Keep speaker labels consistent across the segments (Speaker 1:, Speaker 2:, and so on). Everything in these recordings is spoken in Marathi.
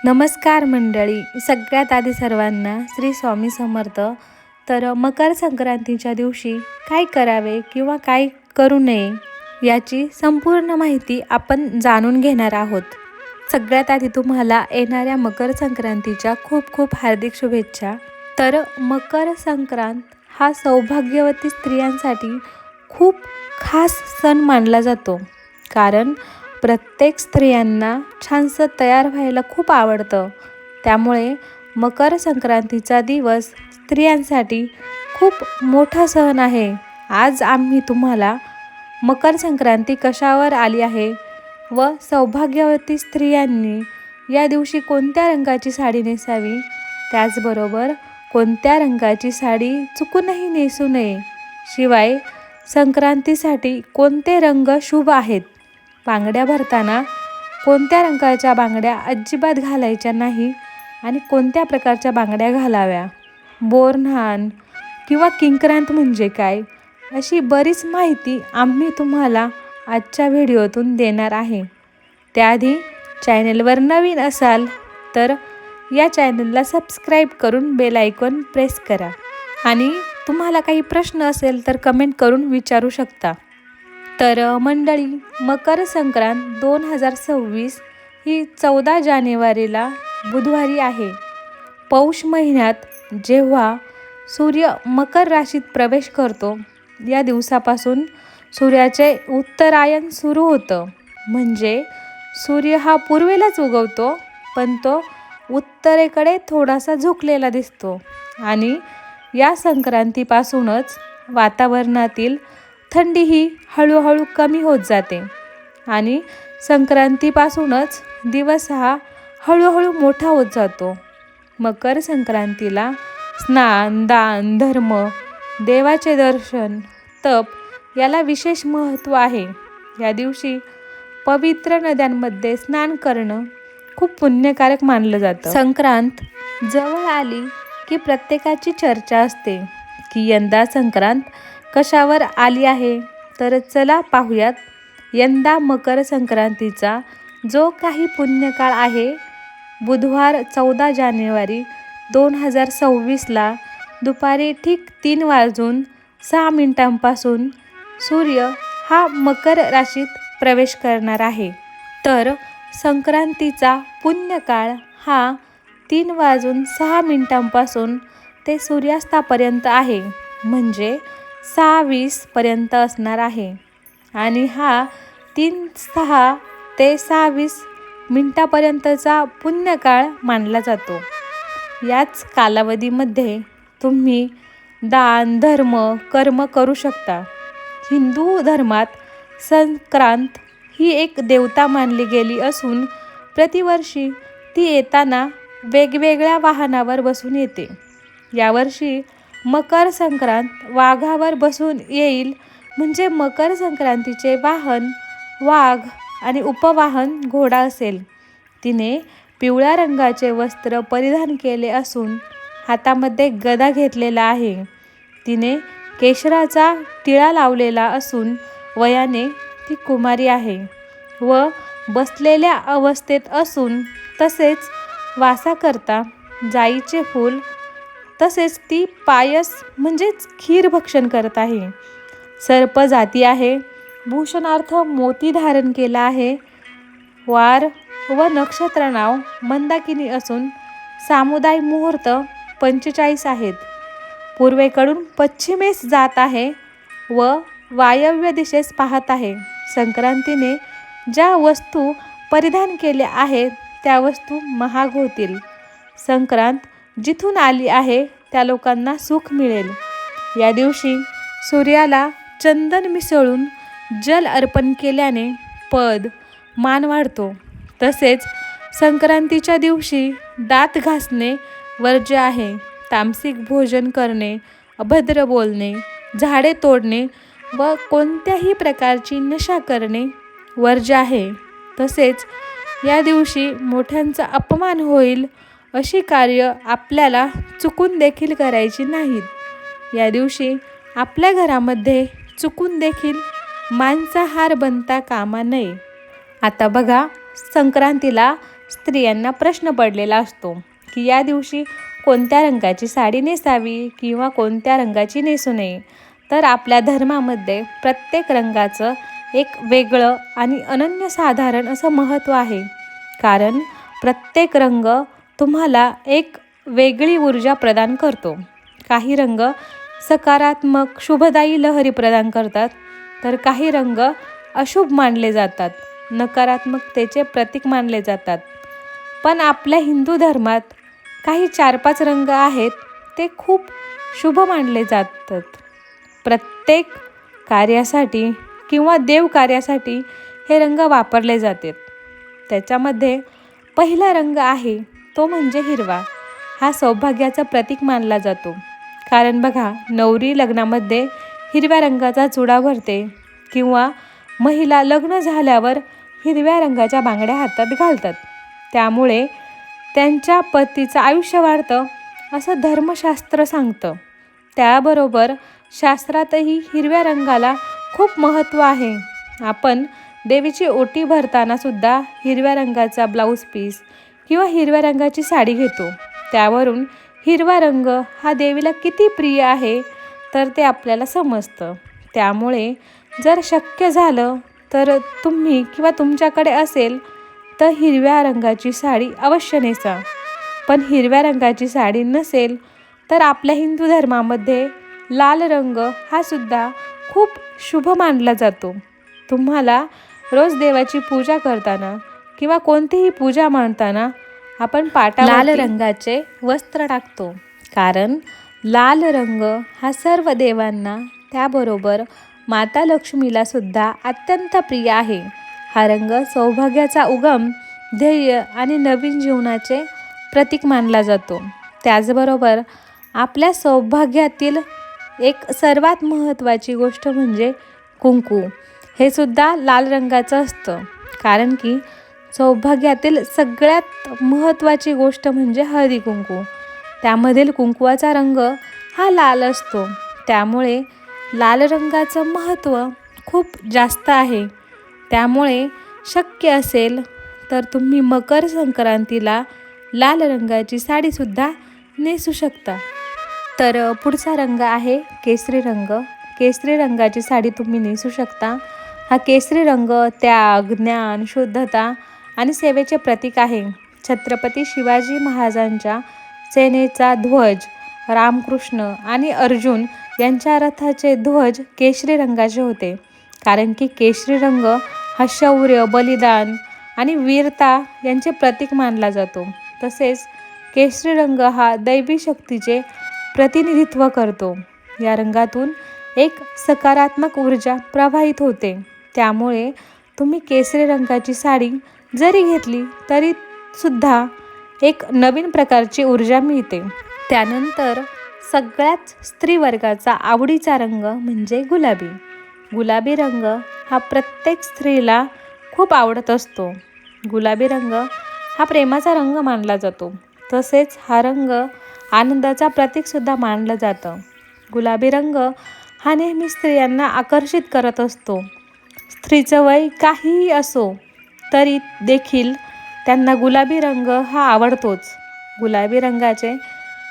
Speaker 1: नमस्कार मंडळी. सगळ्यात आधी सर्वांना श्री स्वामी समर्थ. तर मकर संक्रांतीच्या दिवशी काय करावे किंवा काय करू नये याची संपूर्ण माहिती आपण जाणून घेणार आहोत. सगळ्यात आधी तुम्हाला येणाऱ्या मकर संक्रांतीच्या खूप खूप हार्दिक शुभेच्छा. तर मकर संक्रांत हा सौभाग्यवती स्त्रियांसाठी खूप खास सण मानला जातो, कारण प्रत्येक स्त्रियांना छानसं तयार व्हायला खूप आवडतं. त्यामुळे मकर संक्रांतीचा दिवस स्त्रियांसाठी खूप मोठा सण आहे. आज आम्ही तुम्हाला मकर संक्रांती कशावर आली आहे व सौभाग्यवती स्त्रियांनी या दिवशी कोणत्या रंगाची साडी नेसावी, त्याचबरोबर कोणत्या रंगाची साडी चुकूनही नेसू नये, शिवाय संक्रांतीसाठी कोणते रंग शुभ आहेत, बांगड्या भरताना कोणत्या रंगाच्या बांगड्या अजिबात घालायच्या नाही आणि कोणत्या प्रकारच्या बांगड्या घालाव्या, बोरन्हाण किंवा किंक्रांत म्हणजे काय, अशी बरीच माहिती आम्ही तुम्हाला आजच्या व्हिडिओतून देणार आहे. त्याआधी चॅनलवर नवीन असाल तर या चॅनलला सबस्क्राईब करून बेल आयकॉन प्रेस करा आणि तुम्हाला काही प्रश्न असेल तर कमेंट करून विचारू शकता. तर मंडळी, मकर संक्रांत 2026 ही 14 जानेवारीला बुधवारी आहे. पौष महिन्यात जेव्हा सूर्य मकर राशीत प्रवेश करतो, या दिवसापासून सूर्याचे उत्तरायण सुरू होतं. म्हणजे सूर्य हा पूर्वेलाच उगवतो, पण तो उत्तरेकडे थोडासा झुकलेला दिसतो आणि या संक्रांतीपासूनच वातावरणातील थंडी ही हळूहळू कमी होत जाते आणि संक्रांतीपासूनच दिवस हा हळूहळू मोठा होत जातो. मकर संक्रांतीला स्नान, दान, धर्म, देवाचे दर्शन, तप याला विशेष महत्त्व आहे. या दिवशी पवित्र नद्यांमध्ये स्नान करणं खूप पुण्यकारक मानलं जातं. संक्रांत जवळ आली की प्रत्येकाची चर्चा असते की यंदा संक्रांत कशावर आली आहे. तर चला पाहूयात. यंदा मकर संक्रांतीचा जो काही पुण्यकाळ आहे, बुधवार 14 जानेवारी 2026ला दुपारी ठीक 3:06 पासून सूर्य हा मकर राशीत प्रवेश करणार आहे. तर संक्रांतीचा पुण्यकाळ हा 3:06 पासून ते सूर्यास्तापर्यंत आहे, म्हणजे 6:20 पर्यंत असणार आहे आणि हा 3:06 ते 6:20 पर्यंतचा पुण्यकाळ मानला जातो. याच कालावधीमध्ये तुम्ही दान, धर्म, कर्म करू शकता. हिंदू धर्मात संक्रांत ही एक देवता मानली गेली असून प्रतिवर्षी ती येताना वेगवेगळ्या वाहनावर बसून येते. यावर्षी मकर संक्रांत वाघावर बसून येईल, म्हणजे मकर संक्रांतीचे वाहन वाघ आणि उपवाहन घोडा असेल. तिने पिवळ्या रंगाचे वस्त्र परिधान केले असून हातामध्ये गदा घेतलेला आहे. तिने केशराचा टिळा लावलेला असून वयाने ती कुमारी आहे व बसलेल्या अवस्थेत असून तसेच वासाकरता जाईचे फूल तसेच ती पायस म्हणजेच खीर भक्षण करत आहे. सर्प जाती आहे. भूषणार्थ मोती धारण केला आहे. वार व नक्षत्र नाव मंदाकिनी असून सामुदाय मुहूर्त 45 आहेत. पूर्वेकडून पश्चिमेस जात आहे व वायव्य दिशेस पाहत आहे. संक्रांतीने ज्या वस्तू परिधान केल्या आहेत त्या वस्तू महाग होतील. संक्रांत जिथून आली आहे त्या लोकांना सुख मिळेल. या दिवशी सूर्याला चंदन मिसळून जल अर्पण केल्याने पद मान वाढतो. तसेच संक्रांतीच्या दिवशी दात घासणे वर्ज्य आहे. तामसिक भोजन करणे, अभद्र बोलणे, झाडे तोडणे व कोणत्याही प्रकारची नशा करणे वर्ज्य आहे. तसेच या दिवशी मोठ्यांचा अपमान होईल अशी कार्य आपल्याला चुकून देखील करायची नाहीत. या दिवशी आपल्या घरामध्ये चुकून देखील मांसाहार बनता कामा नये. आता बघा, संक्रांतीला स्त्रियांना प्रश्न पडलेला असतो की या दिवशी कोणत्या रंगाची साडी नेसावी किंवा कोणत्या रंगाची नेसू नये. तर आपल्या धर्मामध्ये प्रत्येक रंगाचं एक वेगळं आणि अनन्यसाधारण असं महत्त्व आहे. कारण प्रत्येक रंग तुम्हाला एक वेगळी ऊर्जा प्रदान करतो. काही रंग सकारात्मक शुभदायी लहरी प्रदान करतात, तर काही रंग अशुभ मानले जातात, नकारात्मकतेचे प्रतीक मानले जातात. पण आपल्या हिंदू धर्मात काही 4-5 रंग आहेत ते खूप शुभ मानले जातात. प्रत्येक कार्यासाठी किंवा देव कार्यासाठी हे रंग वापरले जातात. त्याच्यामध्ये पहिला रंग आहे तो म्हणजे हिरवा. हा सौभाग्याचं प्रतीक मानला जातो. कारण बघा, नवरी लग्नामध्ये हिरव्या रंगाचा चुडा भरते किंवा महिला लग्न झाल्यावर हिरव्या रंगाच्या बांगड्या हातात घालतात. त्यामुळे त्यांच्या पतीचं आयुष्य वाढतं असं धर्मशास्त्र सांगतं. त्याबरोबर शास्त्रातही हिरव्या रंगाला खूप महत्त्व आहे. आपण देवीची ओटी भरताना सुद्धा हिरव्या रंगाचा ब्लाऊज पीस किंवा हिरव्या रंगाची साडी घेतो. त्यावरून हिरवा रंग हा देवीला किती प्रिय आहे तर ते आपल्याला समजतं. त्यामुळे जर शक्य झालं तर तुम्ही किंवा तुमच्याकडे असेल तर हिरव्या रंगाची साडी अवश्य नेसा. पण हिरव्या रंगाची साडी नसेल तर आपल्या हिंदू धर्मामध्ये लाल रंग हा सुद्धा खूप शुभ मानला जातो. तुम्हाला रोज देवाची पूजा करताना किंवा कोणतीही पूजा मांडताना आपण पाटावरती लाल रंगाचे वस्त्र टाकतो. कारण लाल रंग हा सर्व देवांना, त्याबरोबर माता लक्ष्मीला सुद्धा अत्यंत प्रिय आहे. हा रंग सौभाग्याचा उगम, ध्येय आणि नवीन जीवनाचे प्रतीक मानला जातो. त्याचबरोबर आपल्या सौभाग्यातील एक सर्वात महत्त्वाची गोष्ट म्हणजे कुंकू. हे सुद्धा लाल रंगाचं असतं. कारण की सौभाग्यातील सगळ्यात महत्त्वाची गोष्ट म्हणजे हळदी कुंकू. त्यामधील कुंकवाचा रंग हा लाल असतो. त्यामुळे लाल रंगाचं महत्त्व खूप जास्त आहे. त्यामुळे शक्य असेल तर तुम्ही मकर संक्रांतीला लाल रंगाची साडीसुद्धा नेसू शकता. तर पुढचा रंग आहे केसरी रंग. केसरी रंगाची साडी तुम्ही नेसू शकता. हा केसरी रंग त्याग, ज्ञान, शुद्धता आणि सेवेचे प्रतीक आहे. छत्रपती शिवाजी महाराजांच्या सेनेचा ध्वज, रामकृष्ण आणि अर्जुन यांच्या रथाचे ध्वज केशरी रंगाचे होते. कारण की केशरी रंग हा शौर्य, बलिदान आणि वीरता यांचे प्रतीक मानला जातो. तसेच केशरी रंग हा दैवी शक्तीचे प्रतिनिधित्व करतो. या रंगातून एक सकारात्मक ऊर्जा प्रवाहित होते. त्यामुळे तुम्ही केसरी रंगाची साडी जरी घेतली तरी सुद्धा एक नवीन प्रकारची ऊर्जा मिळते. त्यानंतर सगळ्याच स्त्रीवर्गाचा आवडीचा रंग म्हणजे गुलाबी. गुलाबी रंग हा प्रत्येक स्त्रीला खूप आवडत असतो. गुलाबी रंग हा प्रेमाचा रंग मानला जातो. तसेच हा रंग आनंदाचा प्रतीकसुद्धा मानलं जातं. गुलाबी रंग हा नेहमी स्त्रियांना आकर्षित करत असतो. स्त्रीचं वय काहीही असो तरी देखील त्यांना गुलाबी रंग हा आवडतोच. गुलाबी रंगाचे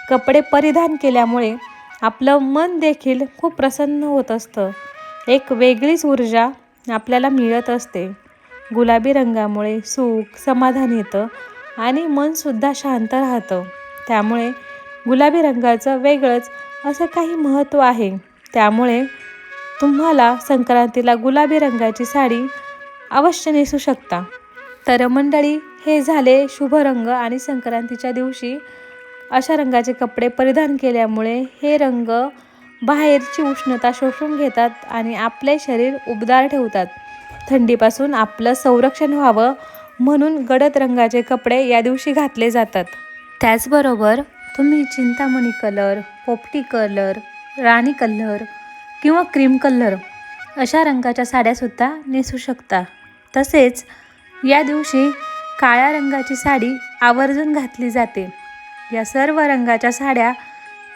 Speaker 1: कपडे परिधान केल्यामुळे आपलं मन देखील खूप प्रसन्न होत असतं. एक वेगळीच ऊर्जा आपल्याला मिळत असते. गुलाबी रंगामुळे सुख, समाधान येतं आणि मनसुद्धा शांत राहतं. त्यामुळे गुलाबी रंगाचं वेगळंच असं काही महत्त्व आहे. त्यामुळे तुम्हाला संक्रांतीला गुलाबी रंगाची साडी अवश्य नेसू शकता. तर मंडळी, हे झाले शुभ रंग आणि संक्रांतीच्या दिवशी अशा रंगाचे कपडे परिधान केल्यामुळे हे रंग बाहेरची उष्णता शोषून घेतात आणि आपले शरीर उबदार ठेवतात. थंडीपासून आपलं संरक्षण व्हावं म्हणून गडद रंगाचे कपडे या दिवशी घातले जातात. त्याचबरोबर तुम्ही चिंतामणी कलर, पोपटी कलर, राणी कलर किंवा क्रीम कलर अशा रंगाच्या साड्यासुद्धा नेसू शकता. तसेच या दिवशी काळ्या रंगाची साडी आवर्जून घातली जाते. या सर्व रंगाच्या साड्या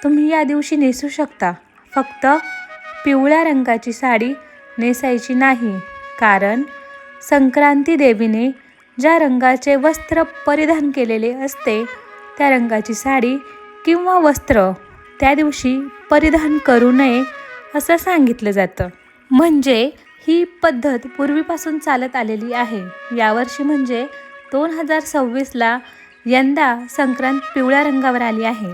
Speaker 1: तुम्ही या दिवशी नेसू शकता. फक्त पिवळ्या रंगाची साडी नेसायची नाही. कारण संक्रांती देवीने ज्या रंगाचे वस्त्र परिधान केलेले असते त्या रंगाची साडी किंवा वस्त्र त्या दिवशी परिधान करू नये असं सांगितलं जातं. म्हणजे ही पद्धत पूर्वीपासून चालत आलेली आहे. यावर्षी म्हणजे 2026ला यंदा संक्रांत पिवळ्या रंगावर आली आहे.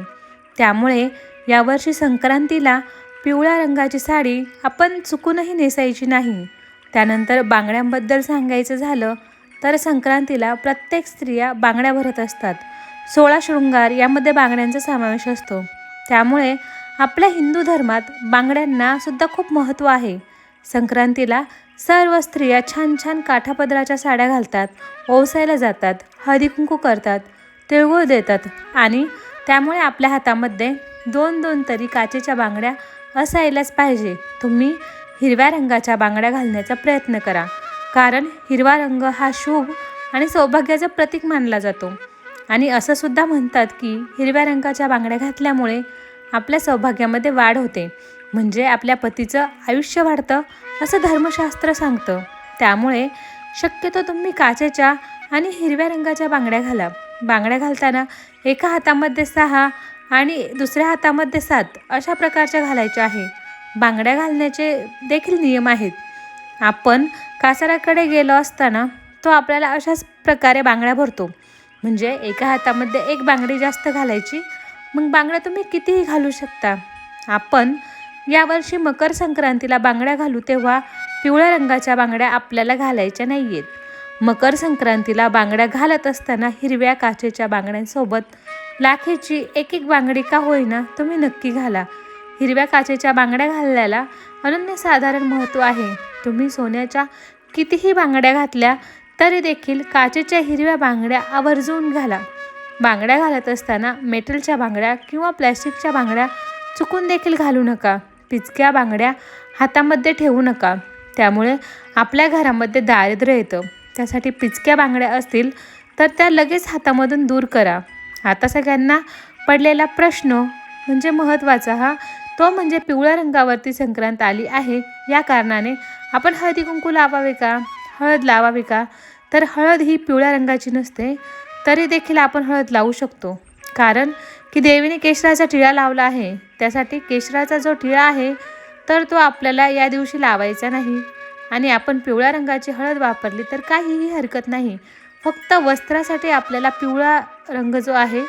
Speaker 1: त्यामुळे यावर्षी संक्रांतीला पिवळ्या रंगाची साडी आपण चुकूनही नेसायची नाही. त्यानंतर बांगड्यांबद्दल सांगायचं झालं तर संक्रांतीला प्रत्येक स्त्रिया बांगड्या भरत असतात. 16 शृंगार यामध्ये बांगड्यांचा समावेश असतो. त्यामुळे आपल्या हिंदू धर्मात बांगड्यांना सुद्धा खूप महत्त्व आहे. संक्रांतीला सर्व स्त्रिया छान छान काठापदराच्या साड्या घालतात, ओवसायला जातात, हळदी कुंकू करतात, तिळगुळ देतात आणि त्यामुळे आपल्या हातामध्ये 2-2 तरी काचेच्या बांगड्या असायलाच पाहिजे. तुम्ही हिरव्या रंगाच्या बांगड्या घालण्याचा प्रयत्न करा, कारण हिरवा रंग हा शुभ आणि सौभाग्याचं प्रतीक मानला जातो. आणि असं सुद्धा म्हणतात की हिरव्या रंगाच्या बांगड्या घातल्यामुळे आपल्या सौभाग्यामध्ये वाढ होते, म्हणजे आपल्या पतीचं आयुष्य वाढतं असं धर्मशास्त्र सांगतं. त्यामुळे शक्यतो तुम्ही काचेच्या आणि हिरव्या रंगाच्या बांगड्या घाला. बांगड्या घालताना एका हातामध्ये 6 आणि दुसऱ्या हातामध्ये 7 अशा प्रकारच्या घालायच्या आहे. बांगड्या घालण्याचे देखील नियम आहेत. आपण कासाराकडे गेलो असताना तो आपल्याला अशाच प्रकारे बांगड्या भरतो, म्हणजे एका हातामध्ये एक बांगडी जास्त घालायची. मग बांगड्या तुम्ही कितीही घालू शकता. आपण यावर्षी मकर संक्रांतीला बांगड्या घालू तेव्हा पिवळ्या रंगाच्या बांगड्या आपल्याला घालायच्या नाही आहेत. मकर संक्रांतीला बांगड्या घालत असताना हिरव्या काचेच्या बांगड्यांसोबत लाखेची एक बांगडी का होईना तुम्ही नक्की घाला. हिरव्या काचेच्या बांगड्या घालण्याला अनन्यसाधारण महत्त्व आहे. तुम्ही सोन्याच्या कितीही बांगड्या घातल्या तरी देखील काचेच्या हिरव्या बांगड्या आवर्जून घाला. बांगड्या घालत असताना मेटलच्या बांगड्या किंवा प्लॅस्टिकच्या बांगड्या चुकून देखील घालू नका. पिचक्या बांगड्या हातामध्ये ठेवू नका, त्यामुळे आपल्या घरामध्ये दारिद्र्य येतं. त्यासाठी पिचक्या बांगड्या असतील तर त्या लगेच हातामधून दूर करा. आता सगळ्यांना पडलेला प्रश्न म्हणजे महत्त्वाचा तो म्हणजे पिवळ्या रंगावरती संक्रांत आली आहे, या कारणाने आपण हळदी कुंकू लावावे का, हळद लावावी का? तर हळद ही पिवळ्या रंगाची नसते, तरी देखील आपण हळद लावू शकतो. कारण की देवीने केशराचा टिळा लावला आहे. त्यासाठी केशराचा जो टिळा आहे तर तो आपल्याला या दिवशी लावायचा नाही. आणि आपण पिवळ्या रंगाची हळद वापरली तर काहीही हरकत नाही. फक्त वस्त्रासाठी आपल्याला पिवळा रंग जो आहे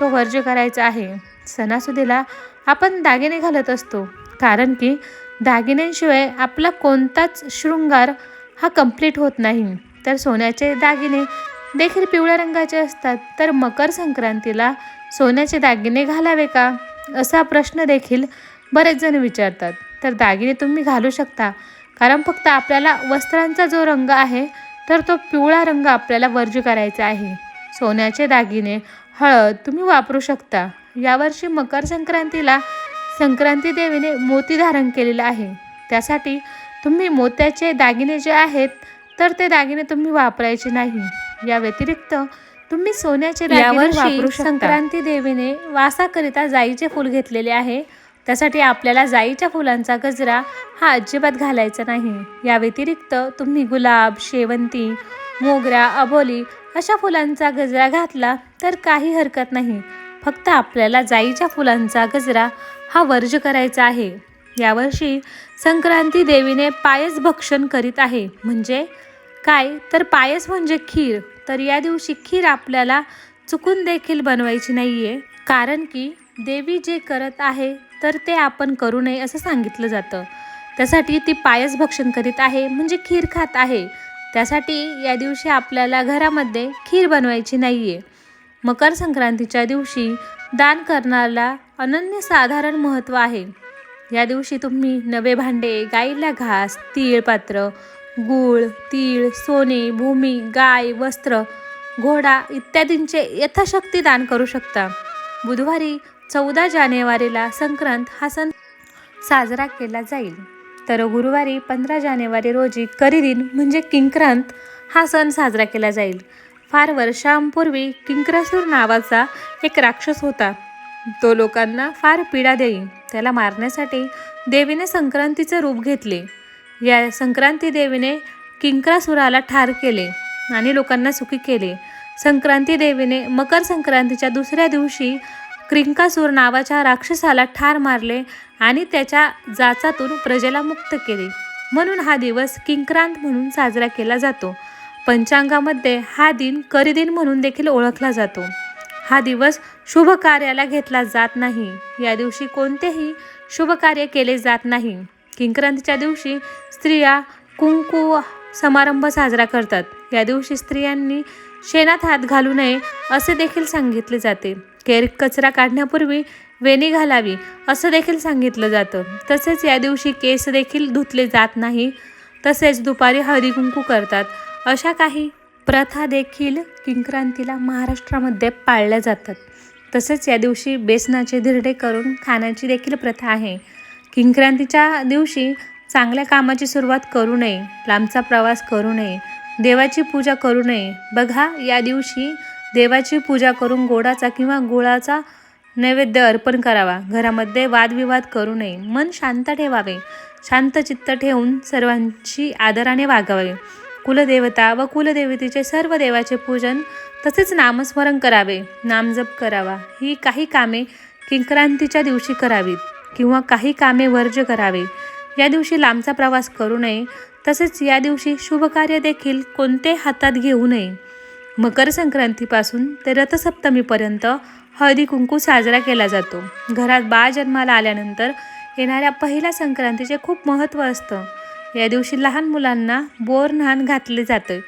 Speaker 1: तो वर्ज्य करायचा आहे. सणासुदीला आपण दागिने घालत असतो, कारण की दागिन्यांशिवाय आपला कोणताच शृंगार हा कंप्लीट होत नाही. तर सोन्याचे दागिने देखील पिवळ्या रंगाचे असतात. तर मकर संक्रांतीला सोन्याचे दागिने घालावे का असा प्रश्न देखील बरेच जण विचारतात. तर दागिने तुम्ही घालू शकता, कारण फक्त आपल्याला वस्त्रांचा जो रंग आहे तर तो पिवळा रंग आपल्याला वर्ज्य करायचा आहे. सोन्याचे दागिने, हळद तुम्ही वापरू शकता. यावर्षी मकर संक्रांतीला संक्रांती देवीने मोती धारण केलेलं आहे. त्यासाठी तुम्ही मोत्याचे दागिने जे आहेत तर ते दागिने तुम्ही वापरायचे नाही. या व्यतिरिक्त तुम्ही सोन्याचे दागिने वापरू शकता. संक्रांती देवीने वासाकरिता जाईचे फूल घेतलेले आहे. त्यासाठी आपल्याला जाईच्या फुलांचा गजरा हा अजिबात घालायचा नाही. या व्यतिरिक्त तुम्ही गुलाब, शेवंती, मोगरा, अबोली अशा फुलांचा गजरा घातला तर काही हरकत नाही. फक्त आपल्याला जाईच्या फुलांचा गजरा हा वर्ज्य करायचा आहे. यावर्षी संक्रांती देवीने पायस भक्षण करीत आहे. म्हणजे काय तर पायस म्हणजे खीर. तर या दिवशी खीर आपल्याला चुकून देखील बनवायची नाही आहे, कारण की देवी जे करत आहे तर ते आपण करू नये असं सांगितलं जातं. त्यासाठी ती पायस भक्षण करीत आहे म्हणजे खीर खात आहे. त्यासाठी या दिवशी आपल्याला घरामध्ये खीर बनवायची नाही आहे. मकर संक्रांतीच्या दिवशी दान करण्याला अनन्यसाधारण महत्त्व आहे. या दिवशी तुम्ही नवे भांडे, गाईला घास, तीळ पात्र, गूळ, तीळ, सोने, भूमी, गाय, वस्त्र, घोडा इत्यादींचे यथाशक्ती दान करू शकता. बुधवारी 14 जानेवारीला संक्रांत हा सण साजरा केला जाईल. तर गुरुवारी 15 जानेवारी रोजी करिदिन म्हणजे किंक्रांत हा सण साजरा केला जाईल. फार वर्षांपूर्वी किंक्रासूर नावाचा एक राक्षस होता. तो लोकांना फार पीडा देई. त्याला मारण्यासाठी देवीने संक्रांतीचे रूप घेतले. या संक्रांती देवीने किंक्रासुराला ठार केले आणि लोकांना सुखी केले. संक्रांती देवीने मकर संक्रांतीच्या दुसऱ्या दिवशी क्रिंकासूर नावाच्या राक्षसाला ठार मारले आणि त्याच्या जाचातून प्रजेला मुक्त केले. म्हणून हा दिवस किंक्रांत म्हणून साजरा केला जातो. पंचांगामध्ये हा दिन करिदिन म्हणून देखील ओळखला जातो. हा दिवस शुभ कार्याला घेतला जात नाही. या दिवशी कोणतेही शुभ कार्य केले जात नाही. किंक्रांतीच्या दिवशी स्त्रिया कुंकू समारंभ साजरा करतात. या दिवशी स्त्रियांनी शेणात हात घालू नये असे देखील सांगितले जाते. कचरा काढण्यापूर्वी वेणी घालावी असं देखील सांगितलं जातं. तसेच या दिवशी केस देखील धुतले जात नाही. तसेच दुपारी हळदी कुंकू करतात. अशा काही प्रथा देखील किंक्रांतीला महाराष्ट्रामध्ये पाळल्या जातात. तसेच या दिवशी बेसनाचे धिरडे करून खाण्याची देखील प्रथा आहे. किंक्रांतीच्या दिवशी चांगल्या कामाची सुरुवात करू नये, लांबचा प्रवास करू नये, देवाची पूजा करू नये. बघा, या दिवशी देवाची पूजा करून गोडाचा किंवा गुळाचा नैवेद्य अर्पण करावा. घरामध्ये वादविवाद करू नये. मन शांत ठेवावे. शांत चित्त ठेवून सर्वांशी आदराने वागावे. कुलदेवता व कुलदेवतेचे सर्व देवाचे पूजन तसेच नामस्मरण करावे. नामजप करावा. ही काही कामे किंक्रांतीच्या दिवशी करावीत किंवा काही कामे वर्ज्य करावे. या दिवशी लांबचा प्रवास करू नये. तसेच या दिवशी शुभकार्य देखील कोणते हातात घेऊ नये. मकर संक्रांतीपासून ते रथसप्तमीपर्यंत हळदी कुंकू साजरा केला जातो. घरात बाळ जन्माला आल्यानंतर येणाऱ्या पहिल्या संक्रांतीचे खूप महत्त्व असतं. या दिवशी लहान मुलांना बोरन्हाण घातले जाते.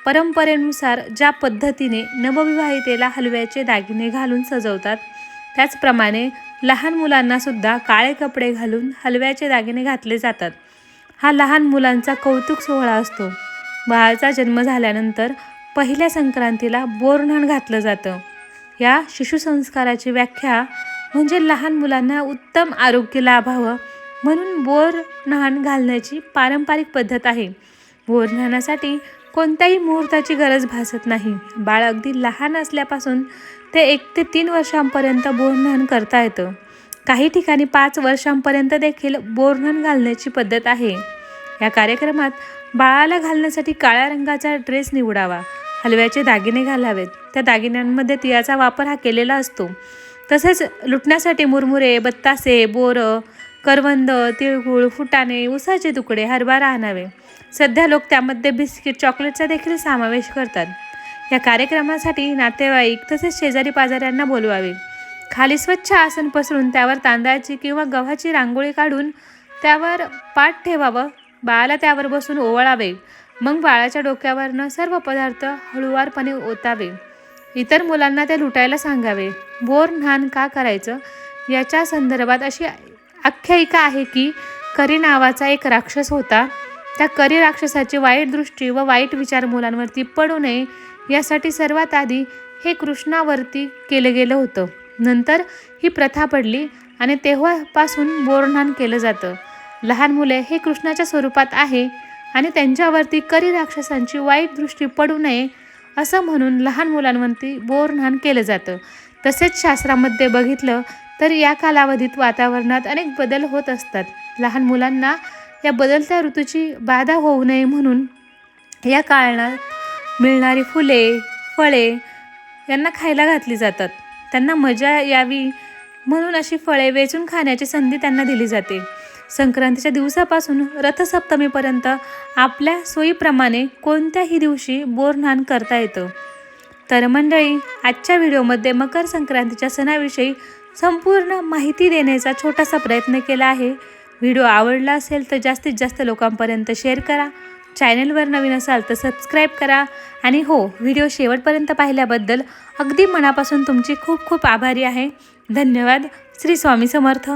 Speaker 1: परंपरेनुसार ज्या पद्धतीने नवविवाहितेला हलव्याचे दागिने घालून सजवतात, त्याचप्रमाणे लहान मुलांना सुद्धा काळे कपडे घालून हलव्याचे दागिने घातले जातात. हा लहान मुलांचा कौतुक सोहळा असतो. बाळाचा जन्म झाल्यानंतर पहिल्या संक्रांतीला बोरन्हाण घातलं जातं. या शिशुसंस्काराची व्याख्या म्हणजे लहान मुलांना उत्तम आरोग्य लाभावं म्हणून बोरन्हाण घालण्याची पारंपरिक पद्धत आहे. बोरन्हाणासाठी कोणत्याही मुहूर्ताची गरज भासत नाही. बाळ अगदी लहान असल्यापासून ते 1 ते 3 वर्षांपर्यंत बोरन्हाण करता येतं. काही ठिकाणी 5 वर्षांपर्यंत देखील बोरन्हाण घालण्याची पद्धत आहे. या कार्यक्रमात बाळाला घालण्यासाठी काळ्या रंगाचा ड्रेस निवडावा. हलव्याचे दागिने घालावेत. त्या दागिन्यांमध्ये तिळाचा वापर हा केलेला असतो. तसेच लुटण्यासाठी मुरमुरे, बत्तासे, बोरं, करवंद, तिळगुळ, फुटाणे, उसाचे तुकडे, हरभरा आणावे. सध्या लोक त्यामध्ये बिस्किट, चॉकलेटचा देखील समावेश करतात. या कार्यक्रमासाठी नातेवाईक तसेच शेजारी पाजाऱ्यांना बोलवावे. खाली स्वच्छ आसन पसरून त्यावर तांदळाची किंवा गव्हाची रांगोळी काढून त्यावर पाट ठेवावं. बाळाला त्यावर बसून ओवाळावे. मग बाळाच्या डोक्यावरनं सर्व पदार्थ हळूवारपणे ओतावे. इतर मुलांना ते लुटायला सांगावे. बोरन्हाण का करायचं याच्या संदर्भात अशी आख्यायिका आहे की करी नावाचा एक राक्षस होता. त्या करी राक्षसाची वाईट दृष्टी व वाईट विचार मुलांवरती पडू नये यासाठी सर्वात आधी हे कृष्णावरती केलं गेलं होतं. नंतर ही प्रथा पडली आणि तेव्हापासून बोरन्हाण केलं जातं. लहान मुले हे कृष्णाच्या स्वरूपात आहे आणि त्यांच्यावरती करी राक्षसांची वाईट दृष्टी पडू नये असं म्हणून लहान मुलांवरती बोरन्हाण केलं जातं. तसेच शास्त्रामध्ये बघितलं तर या कालावधीत वातावरणात अनेक बदल होत असतात. लहान मुलांना या बदलत्या ऋतूची बाधा होऊ नये म्हणून या काळात मिळणारी फुले, फळे यांना खायला घातली जातात. त्यांना मजा यावी म्हणून अशी फळे वेचून खाण्याची संधी त्यांना दिली जाते. संक्रांतीच्या दिवसापासून रथसप्तमीपर्यंत आपल्या सोयीप्रमाणे कोणत्याही दिवशी बोरन्हाण करता येतं. तर मंडळी, आजच्या व्हिडिओमध्ये मकर संक्रांतीच्या सणाविषयी संपूर्ण माहिती देण्याचा छोटासा प्रयत्न केला आहे. व्हिडिओ आवडला असेल तर जास्तीत जास्त लोकांपर्यंत शेअर करा. चॅनलवर नवीन असाल तर सबस्क्राईब करा. आणि हो, व्हिडिओ शेवटपर्यंत पाहिल्याबद्दल अगदी मनापासून तुमची खूप खूप आभारी आहे. धन्यवाद. श्री स्वामी समर्थ.